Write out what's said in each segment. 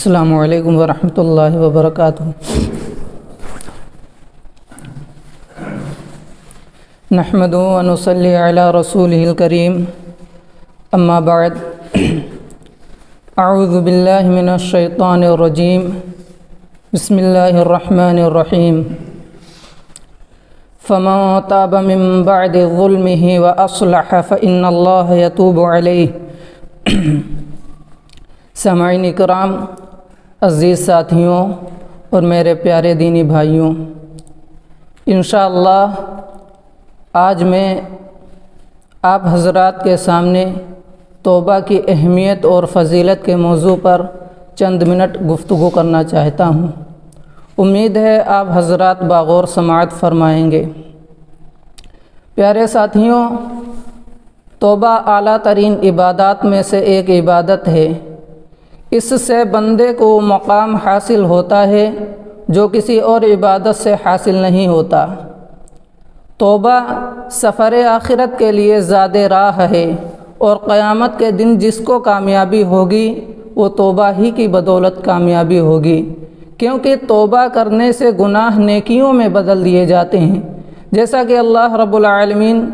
السلام علیکم ورحمۃ اللہ وبرکاتہ۔ نحمد و نصلی علی رسولہ الکریم، اما بعد، اعوذ باللہ من الشیطان الرجیم، بسم اللہ الرحمن الرحیم۔ فمن تاب من بعد ظلمہ واصلح فإن اللہ یتوب علیہ۔ سامعین کرام، عزیز ساتھیوں اور میرے پیارے دینی بھائیوں، انشاءاللہ آج میں آپ حضرات کے سامنے توبہ کی اہمیت اور فضیلت کے موضوع پر چند منٹ گفتگو کرنا چاہتا ہوں۔ امید ہے آپ حضرات باغور سماعت فرمائیں گے۔ پیارے ساتھیوں، توبہ اعلیٰ ترین عبادات میں سے ایک عبادت ہے۔ اس سے بندے کو مقام حاصل ہوتا ہے جو کسی اور عبادت سے حاصل نہیں ہوتا۔ توبہ سفر آخرت کے لیے زاد راہ ہے، اور قیامت کے دن جس کو کامیابی ہوگی وہ توبہ ہی کی بدولت کامیابی ہوگی، کیونکہ توبہ کرنے سے گناہ نیکیوں میں بدل دیے جاتے ہیں، جیسا کہ اللہ رب العالمین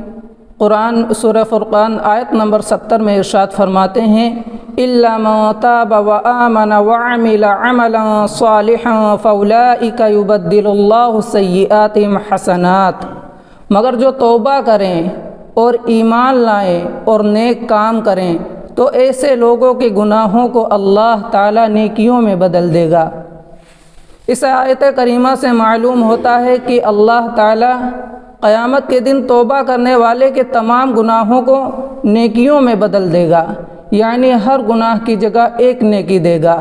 قرآن سورہ فرقان آیت نمبر 70 میں ارشاد فرماتے ہیں، إِلَّا مَن تَابَ وَآمَنَ وَعَمِلَ عَمَلًا صَالِحًا فَأُولَٰئِكَ يُبَدِّلُ اللَّهُ سَيِّئَاتِهِمْ حَسَنَاتٍ، مگر جو توبہ کریں اور ایمان لائیں اور نیک کام کریں تو ایسے لوگوں کے گناہوں کو اللہ تعالیٰ نیکیوں میں بدل دے گا۔ اس آیت کریمہ سے معلوم ہوتا ہے کہ اللہ تعالیٰ قیامت کے دن توبہ کرنے والے کے تمام گناہوں کو نیکیوں میں بدل دے گا، یعنی ہر گناہ کی جگہ ایک نیکی دے گا۔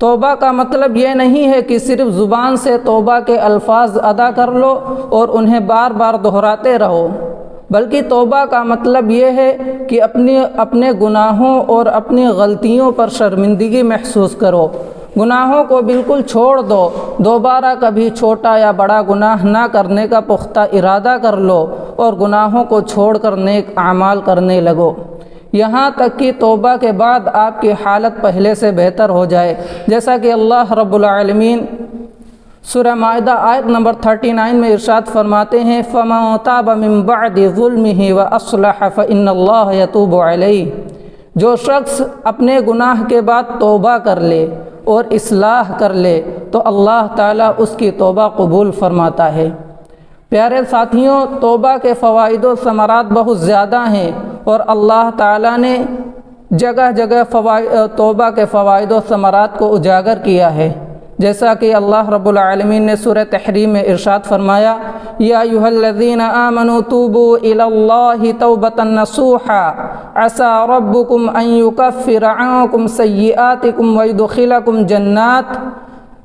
توبہ کا مطلب یہ نہیں ہے کہ صرف زبان سے توبہ کے الفاظ ادا کر لو اور انہیں بار بار دہراتے رہو، بلکہ توبہ کا مطلب یہ ہے کہ اپنے گناہوں اور اپنی غلطیوں پر شرمندگی محسوس کرو، گناہوں کو بالکل چھوڑ دو، دوبارہ کبھی چھوٹا یا بڑا گناہ نہ کرنے کا پختہ ارادہ کر لو اور گناہوں کو چھوڑ کر نیک اعمال کرنے لگو، یہاں تک کہ توبہ کے بعد آپ کی حالت پہلے سے بہتر ہو جائے، جیسا کہ اللہ رب العالمین سورہ مائدہ آیت نمبر 39 میں ارشاد فرماتے ہیں، فَمَن تَابَ مِن بَعْدِ ظُلْمِهِ وَأَصْلَحَ فَإِنَّ اللَّهَ يَتُوبُ عَلَيْهِ۔ جو شخص اپنے گناہ کے بعد توبہ کر لے اور اصلاح کر لے تو اللہ تعالیٰ اس کی توبہ قبول فرماتا ہے۔ پیارے ساتھیوں، توبہ کے فوائد و ثمرات بہت زیادہ ہیں، اور اللہ تعالیٰ نے جگہ جگہ توبہ کے فوائد و ثمرات کو اجاگر کیا ہے، جیسا کہ اللہ رب العالمین نے سورہ تحریم میں ارشاد فرمایا، یا ایھا الذین آمنوا توبوا الی اللہ توبۃ نصوحا عسى ربکم ان یکفر عنکم سیئاتکم ویدخلکم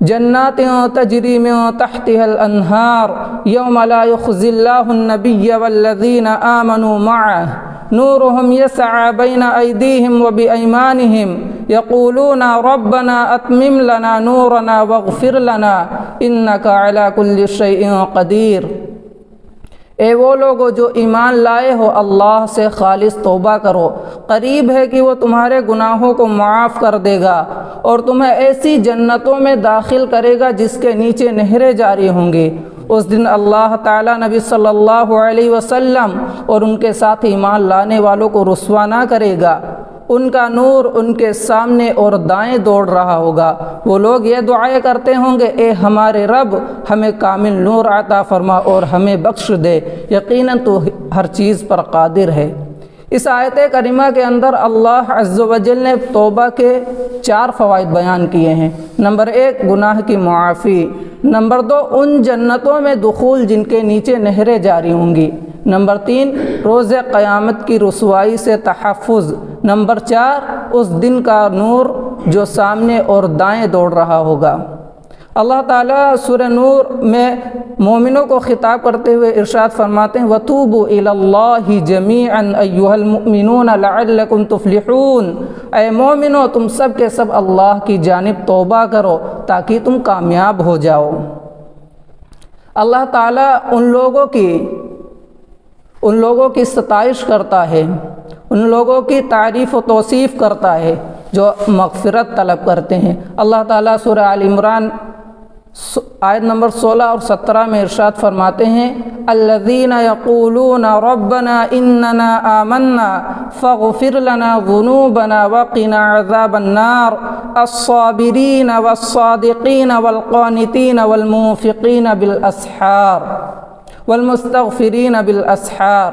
جنات تجری من تحتها الانہار یوم لا یخزی اللہ النبی والذین آمنوا معه نورهم يسعى بين أيديهم وبأيمانهم يقولون ربنا أتمم لنا نورنا واغفر لنا إنك على كل شيء قدير۔ اے وہ لوگو جو ایمان لائے ہو، اللہ سے خالص توبہ کرو، قریب ہے کہ وہ تمہارے گناہوں کو معاف کر دے گا اور تمہیں ایسی جنتوں میں داخل کرے گا جس کے نیچے نہریں جاری ہوں گی۔ اس دن اللہ تعالیٰ نبی صلی اللہ علیہ وسلم اور ان کے ساتھ ایمان لانے والوں کو رسوا نہ کرے گا، ان کا نور ان کے سامنے اور دائیں دوڑ رہا ہوگا۔ وہ لوگ یہ دعائیں کرتے ہوں گے، اے ہمارے رب، ہمیں کامل نور عطا فرما اور ہمیں بخش دے، یقیناً تو ہر چیز پر قادر ہے۔ اس آیت کریمہ کے اندر اللہ عز و جل نے توبہ کے 4 فوائد بیان کیے ہیں۔ نمبر 1، گناہ کی معافی۔ نمبر 2، ان جنتوں میں دخول جن کے نیچے نہریں جاری ہوں گی۔ نمبر 3، روز قیامت کی رسوائی سے تحفظ۔ نمبر 4، اس دن کا نور جو سامنے اور دائیں دوڑ رہا ہوگا۔ اللہ تعالیٰ سورہ نور میں مومنوں کو خطاب کرتے ہوئے ارشاد فرماتے ہیں، وَتُوبُوا إِلَى اللَّهِ جَمِيعًا أَيُّهَا الْمُؤْمِنُونَ لَعَلَّكُمْ تُفْلِحُونَ۔ اے مومنو، تم سب کے سب اللہ کی جانب توبہ کرو تاکہ تم کامیاب ہو جاؤ۔ اللہ تعالیٰ ان لوگوں کی ستائش کرتا ہے، ان لوگوں کی تعریف و توصیف کرتا ہے جو مغفرت طلب کرتے ہیں۔ اللہ تعالیٰ سورہ آل عمران آیت نمبر 16 اور 17 میں ارشاد فرماتے ہیں الذین یقولون ربنا اننا آمنا فاغفر لنا ذنوبنا وقنا عذاب النار الصابرین والصادقین والقانتین والمنفقین بالاسحار والمستغفرین بالاسحار،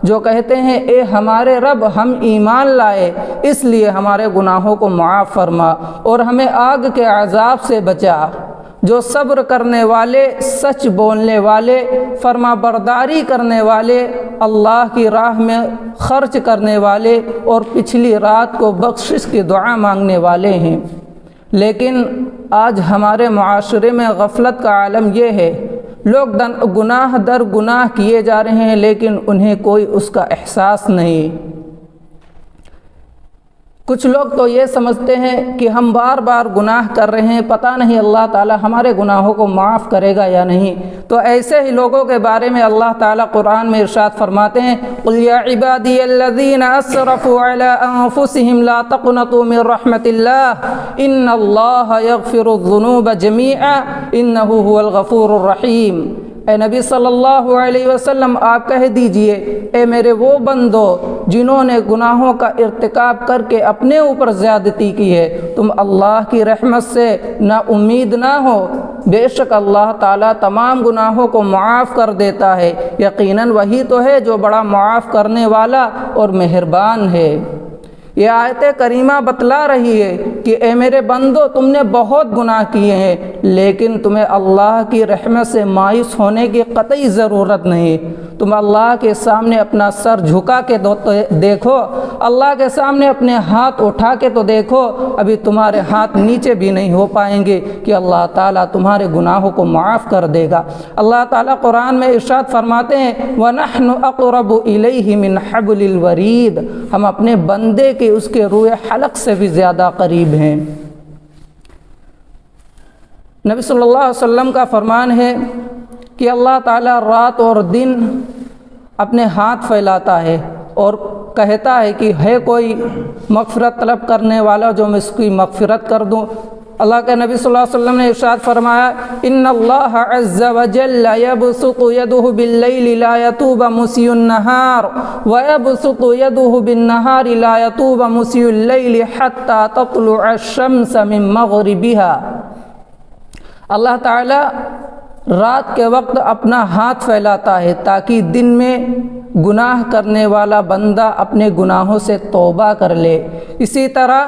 جو کہتے ہیں اے ہمارے رب ہم ایمان لائے اس لیے ہمارے گناہوں کو معاف فرما اور ہمیں آگ کے عذاب سے بچا، جو صبر کرنے والے، سچ بولنے والے، فرما برداری کرنے والے، اللہ کی راہ میں خرچ کرنے والے اور پچھلی رات کو بخشش کی دعا مانگنے والے ہیں۔ لیکن آج ہمارے معاشرے میں غفلت کا عالم یہ ہے، لوگ گناہ در گناہ کیے جا رہے ہیں لیکن انہیں کوئی اس کا احساس نہیں۔ کچھ لوگ تو یہ سمجھتے ہیں کہ ہم بار بار گناہ کر رہے ہیں، پتہ نہیں اللہ تعالی ہمارے گناہوں کو معاف کرے گا یا نہیں۔ تو ایسے ہی لوگوں کے بارے میں اللہ تعالیٰ قرآن میں ارشاد فرماتے ہیں قُلْ يَا عِبَادِيَ الَّذِينَ أَسْرَفُوا عَلَىٰ أَنفُسِهِمْ لَا تَقْنَطُوا مِن رَحْمَةِ اللَّهِ إِنَّ اللَّهَ يَغْفِرُ الذُّنُوبَ جَمِيعًا إِنَّهُ هُوَ الْغَفُورُ الرَّحِيمُ۔ اے نبی صلی اللہ علیہ وسلم آپ کہہ دیجئے اے میرے وہ بندو جنہوں نے گناہوں کا ارتکاب کر کے اپنے اوپر زیادتی کی ہے، تم اللہ کی رحمت سے نا امید نہ ہو، بے شک اللہ تعالیٰ تمام گناہوں کو معاف کر دیتا ہے، یقیناً وہی تو ہے جو بڑا معاف کرنے والا اور مہربان ہے۔ یہ آیت کریمہ بتلا رہی ہے کہ اے میرے بندو تم نے بہت گناہ کیے ہیں لیکن تمہیں اللہ کی رحمت سے مایوس ہونے کی قطعی ضرورت نہیں۔ تم اللہ کے سامنے اپنا سر جھکا کے دیکھو، اللہ کے سامنے اپنے ہاتھ اٹھا کے تو دیکھو، ابھی تمہارے ہاتھ نیچے بھی نہیں ہو پائیں گے کہ اللہ تعالیٰ تمہارے گناہوں کو معاف کر دے گا۔ اللہ تعالیٰ قرآن میں ارشاد فرماتے ہیں وَنَحْنُ أَقْرَبُ إِلَيْهِ مِنْ حَبْلِ الْوَرِيدِ، ہم اپنے بندے کے اس کے روح حلق سے بھی زیادہ قریب ہیں۔ نبی صلی اللہ علیہ وسلم کا فرمان ہے کہ اللہ تعالیٰ رات اور دن اپنے ہاتھ پھیلاتا ہے اور کہتا ہے کہ ہے کوئی مغفرت طلب کرنے والا جو میں اس کی مغفرت کر دوں۔ اللہ کے نبی صلی اللہ علیہ وسلم نے ارشاد فرمایا ان اللہ عز وجل یبسط یدہ باللیل لا یتوب مسیء النہار ویبسط یدہ بالنہار لا یتوب مسیء اللیل حتی تطلع الشمس من مغربها۔ اللہ تعالی رات کے وقت اپنا ہاتھ پھیلاتا ہے تاکہ دن میں گناہ کرنے والا بندہ اپنے گناہوں سے توبہ کر لے، اسی طرح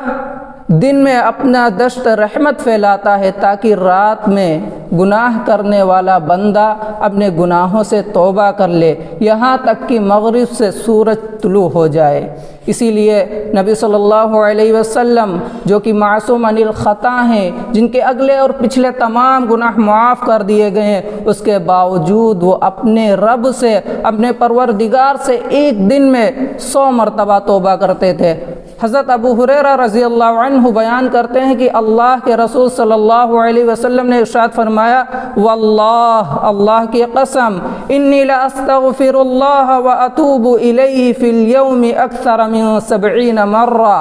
دن میں اپنا دشت رحمت پھیلاتا ہے تاکہ رات میں گناہ کرنے والا بندہ اپنے گناہوں سے توبہ کر لے، یہاں تک کہ مغرب سے سورج طلوع ہو جائے۔ اسی لیے نبی صلی اللہ علیہ وسلم جو کہ معصوم عن الخطا ہیں، جن کے اگلے اور پچھلے تمام گناہ معاف کر دیے گئے ہیں، اس کے باوجود وہ اپنے رب سے، اپنے پروردگار سے ایک دن میں 100 مرتبہ توبہ کرتے تھے۔ حضرت ابو ہریرہ رضی اللہ عنہ بیان کرتے ہیں کہ اللہ کے رسول صلی اللہ علیہ وسلم نے ارشاد فرمایا واللہ، اللہ کی قسم، انی لاستغفر اللہ واتوب الیہ فی اليوم اکثر من 70 مرہ،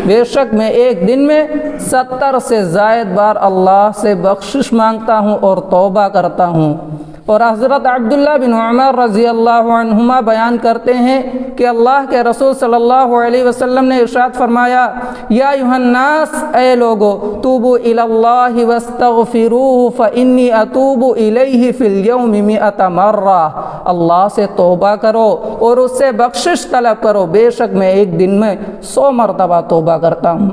بے شک میں ایک دن میں 70 سے زائد بار اللہ سے بخشش مانگتا ہوں اور توبہ کرتا ہوں۔ اور حضرت عبداللہ بن عمر رضی اللہ عنہما بیان کرتے ہیں کہ اللہ کے رسول صلی اللہ علیہ وسلم نے ارشاد فرمایا یا ایھا الناس، اے لوگو، توبوا الی اللہ واستغفروہ فانی اتوب الیہ فی اليوم 100 مرہ، اللہ سے توبہ کرو اور اس سے بخشش طلب کرو، بے شک میں ایک دن میں 100 مرتبہ توبہ کرتا ہوں۔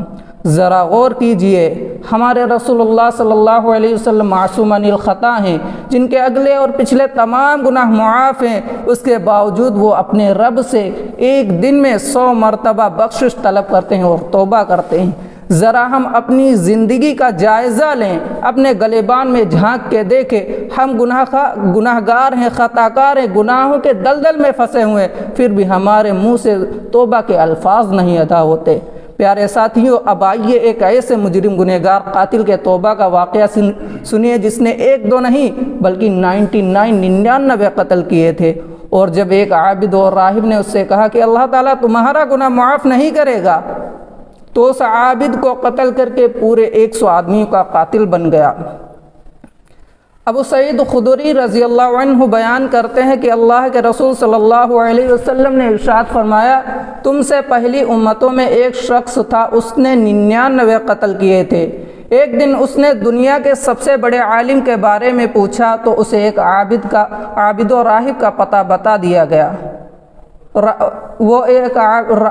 ذرا غور کیجئے، ہمارے رسول اللہ صلی اللہ علیہ وسلم معصوم عن الخطا ہیں، جن کے اگلے اور پچھلے تمام گناہ معاف ہیں، اس کے باوجود وہ اپنے رب سے ایک دن میں 100 مرتبہ بخشش طلب کرتے ہیں اور توبہ کرتے ہیں۔ ذرا ہم اپنی زندگی کا جائزہ لیں، اپنے گلیبان میں جھانک کے دیکھیں، ہم گناہ گار ہیں، خطا کار ہیں، گناہوں کے دلدل میں پھنسے ہوئے ہیں، پھر بھی ہمارے منہ سے توبہ کے الفاظ نہیں ادا ہوتے۔ پیارے ساتھیوں، اب آئیے ایک ایسے مجرم گنہگار قاتل کے توبہ کا واقعہ سنیے جس نے 1-2 نہیں بلکہ 99 قتل کیے تھے، اور جب ایک عابد اور راہب نے اس سے کہا کہ اللہ تعالیٰ تمہارا گناہ معاف نہیں کرے گا تو اس عابد کو قتل کر کے پورے 100 آدمیوں کا قاتل بن گیا۔ ابو سعید خدری رضی اللہ عنہ بیان کرتے ہیں کہ اللہ کے رسول صلی اللہ علیہ وسلم نے ارشاد فرمایا، تم سے پہلی امتوں میں ایک شخص تھا، اس نے 99 قتل کیے تھے۔ ایک دن اس نے دنیا کے سب سے بڑے عالم کے بارے میں پوچھا تو اسے ایک عابد و راہب کا پتہ بتا دیا گیا۔ وہ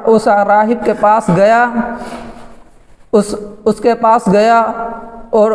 اس راہب کے پاس گیا، اس کے پاس گیا اور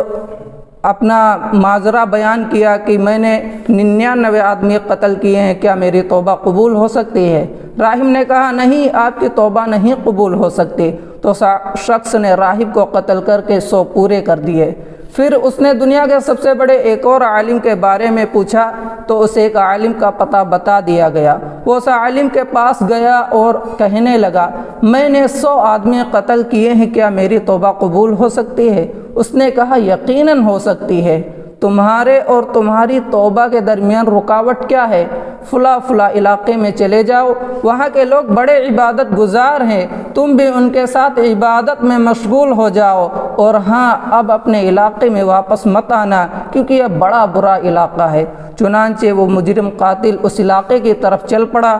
اپنا معذرہ بیان کیا کہ میں نے 99 آدمی قتل کیے ہیں، کیا میری توبہ قبول ہو سکتی ہے؟ راہب نے کہا نہیں، آپ کی توبہ نہیں قبول ہو سکتی۔ تو شخص نے راہب کو قتل کر کے 100 پورے کر دیے۔ پھر اس نے دنیا کے سب سے بڑے ایک اور عالم کے بارے میں پوچھا تو اسے ایک عالم کا پتہ بتا دیا گیا۔ وہ اس عالم کے پاس گیا اور کہنے لگا، میں نے 100 آدمی قتل کیے ہیں، کیا میری توبہ قبول ہو سکتی ہے؟ اس نے کہا یقیناً ہو سکتی ہے، تمہارے اور تمہاری توبہ کے درمیان رکاوٹ کیا ہے؟ فلاں علاقے میں چلے جاؤ، وہاں کے لوگ بڑے عبادت گزار ہیں، تم بھی ان کے ساتھ عبادت میں مشغول ہو جاؤ، اور ہاں اب اپنے علاقے میں واپس مت آنا کیونکہ یہ بڑا برا علاقہ ہے۔ چنانچہ وہ مجرم قاتل اس علاقے کی طرف چل پڑا۔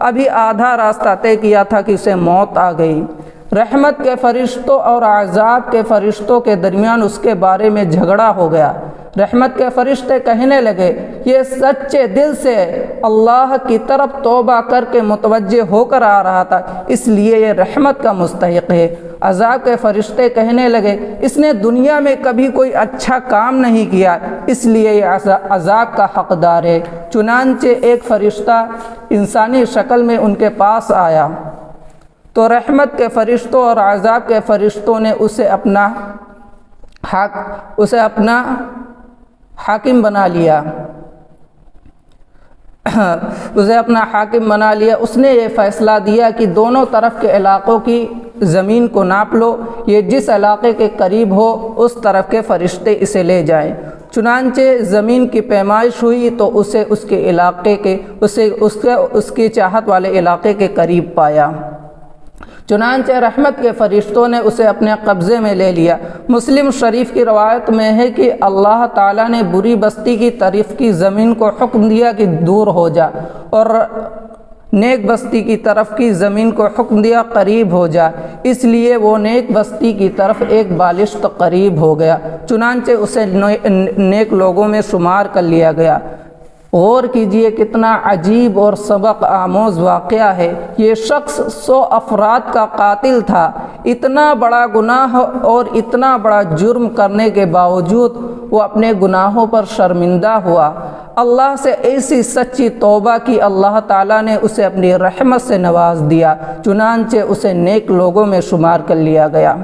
ابھی آدھا راستہ طے کیا تھا کہ اسے موت آ گئی۔ رحمت کے فرشتوں اور عذاب کے فرشتوں کے درمیان اس کے بارے میں جھگڑا ہو گیا۔ رحمت کے فرشتے کہنے لگے، یہ سچے دل سے اللہ کی طرف توبہ کر کے متوجہ ہو کر آ رہا تھا، اس لیے یہ رحمت کا مستحق ہے۔ عذاب کے فرشتے کہنے لگے، اس نے دنیا میں کبھی کوئی اچھا کام نہیں کیا، اس لیے یہ عذاب کا حقدار ہے۔ چنانچہ ایک فرشتہ انسانی شکل میں ان کے پاس آیا تو رحمت کے فرشتوں اور عذاب کے فرشتوں نے اسے اپنا حاکم بنا لیا۔ اس نے یہ فیصلہ دیا کہ دونوں طرف کے علاقوں کی زمین کو ناپ لو، یہ جس علاقے کے قریب ہو اس طرف کے فرشتے اسے لے جائیں۔ چنانچہ زمین کی پیمائش ہوئی تو اسے اس کے علاقے کے اس کی چاہت والے علاقے کے قریب پایا۔ چنانچہ رحمت کے فرشتوں نے اسے اپنے قبضے میں لے لیا۔ مسلم شریف کی روایت میں ہے کہ اللہ تعالیٰ نے بری بستی کی طرف کی زمین کو حکم دیا کہ دور ہو جا، اور نیک بستی کی طرف کی زمین کو حکم دیا قریب ہو جا، اس لیے وہ نیک بستی کی طرف ایک بالشت قریب ہو گیا، چنانچہ اسے نیک لوگوں میں شمار کر لیا گیا۔ غور کیجئے کتنا عجیب اور سبق آموز واقعہ ہے۔ یہ شخص 100 افراد کا قاتل تھا، اتنا بڑا گناہ اور اتنا بڑا جرم کرنے کے باوجود وہ اپنے گناہوں پر شرمندہ ہوا، اللہ سے ایسی سچی توبہ کی، اللہ تعالیٰ نے اسے اپنی رحمت سے نواز دیا، چنانچہ اسے نیک لوگوں میں شمار کر لیا گیا۔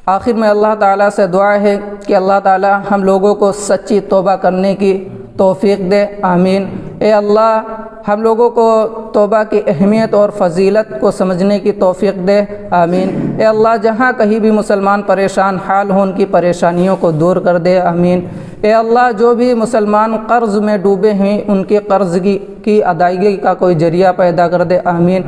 آخر میں اللہ تعالیٰ سے دعا ہے کہ اللہ تعالیٰ ہم لوگوں کو سچی توبہ کرنے کی توفیق دے، آمین۔ اے اللہ ہم لوگوں کو توبہ کی اہمیت اور فضیلت کو سمجھنے کی توفیق دے، آمین۔ اے اللہ جہاں کہیں بھی مسلمان پریشان حال ہوں ان کی پریشانیوں کو دور کر دے، آمین۔ اے اللہ جو بھی مسلمان قرض میں ڈوبے ہیں ان کے قرض کی ادائیگی کا کوئی ذریعہ پیدا کر دے، آمین۔